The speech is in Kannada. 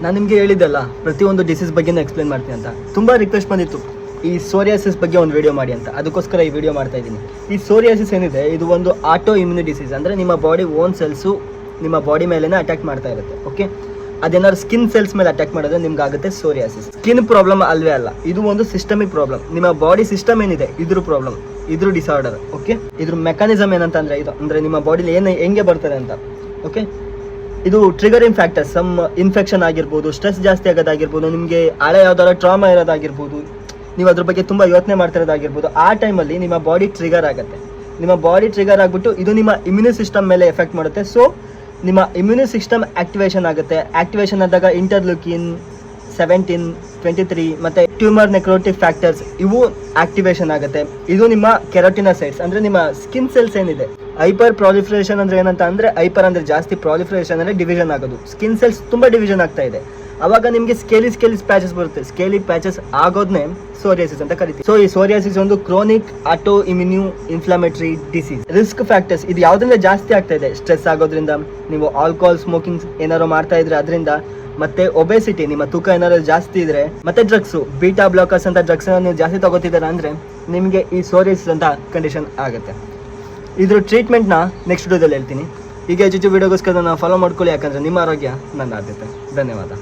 ನಾನು ನಿಮಗೆ ಹೇಳಿದ್ದಲ್ಲ ಪ್ರತಿಯೊಂದು ಡಿಸೀಸ್ ಬಗ್ಗೆನೂ ಎಕ್ಸ್ಪ್ಲೇನ್ ಮಾಡ್ತೀನಿ ಅಂತ. ತುಂಬ ರಿಕ್ವೆಸ್ಟ್ ಬಂದಿತ್ತು ಈ ಸೋರಿಯಾಸಿಸ್ ಬಗ್ಗೆ ಒಂದು ವಿಡಿಯೋ ಮಾಡಿ ಅಂತ, ಅದಕ್ಕೋಸ್ಕರ ಈ ವಿಡಿಯೋ ಮಾಡ್ತಾ ಇದ್ದೀನಿ. ಈ ಸೋರಿಯಾಸಿಸ್ ಏನಿದೆ ಇದು ಒಂದು ಆಟೋ ಇಮ್ಯುನಿ ಡಿಸೀಸ್, ಅಂದರೆ ನಿಮ್ಮ ಬಾಡಿ ಓನ್ ಸೆಲ್ಸು ನಿಮ್ಮ ಬಾಡಿ ಮೇಲೇ ಅಟ್ಯಾಕ್ ಮಾಡ್ತಾ ಇರುತ್ತೆ. ಓಕೆ, ಅದೇನಾದ್ರು ಸ್ಕಿನ್ ಸೆಲ್ಸ್ ಮೇಲೆ ಅಟ್ಯಾಕ್ ಮಾಡಿದ್ರೆ ನಿಮ್ಗೆ ಆಗುತ್ತೆ ಸೋರಿಯಾಸಿಸ್. ಸ್ಕಿನ್ ಪ್ರಾಬ್ಲಮ್ ಅಲ್ವೇ ಅಲ್ಲ, ಇದು ಒಂದು ಸಿಸ್ಟಮಿಕ್ ಪ್ರಾಬ್ಲಮ್. ನಿಮ್ಮ ಬಾಡಿ ಸಿಸ್ಟಮ್ ಏನಿದೆ ಇದ್ರ ಪ್ರಾಬ್ಲಮ್, ಇದ್ರ ಡಿಸಾರ್ಡರ್. ಓಕೆ, ಇದ್ರ ಮೆಕ್ಯಾನಿಸಮ್ ಏನಂತ ಅಂದರೆ ಇದು ಅಂದರೆ ನಿಮ್ಮ ಬಾಡಿಲಿ ಹೆಂಗೆ ಬರ್ತಾರೆ ಅಂತ. ಓಕೆ, ಇದು ಟ್ರಿಗರಿಂಗ್ ಫ್ಯಾಕ್ಟರ್ಸ್, ಸಮ್ ಇನ್ಫೆಕ್ಷನ್ ಆಗಿರ್ಬೋದು, ಸ್ಟ್ರೆಸ್ ಜಾಸ್ತಿ ಆಗೋದಾಗಿರ್ಬೋದು, ನಿಮಗೆ ಹಳೆ ಯಾವ್ದಾದ್ರು ಟ್ರಾಮಾ ಇರೋದಾಗಿರ್ಬೋದು, ನೀವು ಅದ್ರ ಬಗ್ಗೆ ತುಂಬ ಯೋಚನೆ ಮಾಡ್ತಿರೋದಾಗಿರ್ಬೋದು. ಆ ಟೈಮಲ್ಲಿ ನಿಮ್ಮ ಬಾಡಿ ಟ್ರಿಗರ್ ಆಗುತ್ತೆ. ನಿಮ್ಮ ಬಾಡಿ ಟ್ರಿಗರ್ ಆಗಿಬಿಟ್ಟು ಇದು ನಿಮ್ಮ ಇಮ್ಯುನಿ ಸಿಸ್ಟಮ್ ಮೇಲೆ ಎಫೆಕ್ಟ್ ಮಾಡುತ್ತೆ. ಸೊ ನಿಮ್ಮ ಇಮ್ಯುನಿ ಸಿಸ್ಟಮ್ ಆಕ್ಟಿವೇಶನ್ ಆಗುತ್ತೆ. ಆಕ್ಟಿವೇಶನ್ ಆದಾಗ ಇಂಟರ್ಲೂಕಿನ್ 17, 23 ಮತ್ತು ಟ್ಯೂಮರ್ ನೆಕ್ರೋಟಿಕ್ ಫ್ಯಾಕ್ಟರ್ಸ್ ಇವು ಆಕ್ಟಿವೇಶನ್ ಆಗುತ್ತೆ. ಇದು ನಿಮ್ಮ ಕೆರಾಟಿನೋಸೈಟ್ಸ್ ಅಂದರೆ ನಿಮ್ಮ ಸ್ಕಿನ್ ಸೆಲ್ಸ್ ಏನಿದೆ. ಹೈಪರ್ ಪ್ರಾಲಿಫರೇಷನ್ ಅಂದರೆ ಏನಂತ ಅಂದರೆ, ಹೈಪರ್ ಅಂದರೆ ಜಾಸ್ತಿ, ಪ್ರಾಲಿಫರೇಷನ್ ಅಂದರೆ ಡಿವಿಷನ್ ಆಗೋದು. ಸ್ಕಿನ್ ಸೆಲ್ಸ್ ತುಂಬ ಡಿವಿಷನ್ ಆಗ್ತಾ ಇದೆ. ಅವಾಗ ನಿಮಗೆ ಸ್ಕೇಲಿ ಪ್ಯಾಚಸ್ ಬರುತ್ತೆ. ಸ್ಕೇಲಿ ಪ್ಯಾಚಸ್ ಆಗೋದನ್ನೇ ಸೋರಿಯಾಸಿಸ್ ಅಂತ ಕರಿತೀವಿ. ಸೊ ಈ ಸೋರಿಯಾಸಿಸ್ ಒಂದು chronic auto immune inflammatory disease. Risk factors ಇದು ಯಾವುದರಿಂದ ಜಾಸ್ತಿ ಆಗ್ತಾ ಇದೆ? ಸ್ಟ್ರೆಸ್ ಆಗೋದ್ರಿಂದ, ನೀವು ಆಲ್ಕೋಹಾಲ್ ಸ್ಮೋಕಿಂಗ್ ಏನಾದ್ರು ಮಾಡ್ತಾ ಇದ್ರೆ ಅದರಿಂದ, ಮತ್ತೆ ಒಬೆಸಿಟಿ, ನಿಮ್ಮ ತೂಕ ಏನಾದ್ರು ಜಾಸ್ತಿ ಇದ್ರೆ, ಮತ್ತೆ ಡ್ರಗ್ಸು, ಬೀಟಾ ಬ್ಲಾಕರ್ಸ್ ಅಂತ ಡ್ರಗ್ಸ್ ನೀವು ಜಾಸ್ತಿ ತಗೋತಿದ್ದೀರಾ ಅಂದರೆ ನಿಮಗೆ ಈ ಸೋರಿಯಾಸಿಸ್ ಅಂತ ಕಂಡೀಷನ್ ಆಗುತ್ತೆ. ಇದ್ರ ಟ್ರೀಟ್ಮೆಂಟ್ನ ನೆಕ್ಸ್ಟ್ ವಿಡಿಯೋದಲ್ಲಿ ಹೇಳ್ತೀನಿ. ಈಗ ಹೆಚ್ಚು ವಿಡಿಯೋಗೋಸ್ಕರ ನಾವು ಫಾಲೋ ಮಾಡ್ಕೊಳ್ಳಿ, ಯಾಕಂದರೆ ನಿಮ್ಮ ಆರೋಗ್ಯ ನನ್ನ ಆದ್ಯತೆ. ಧನ್ಯವಾದ.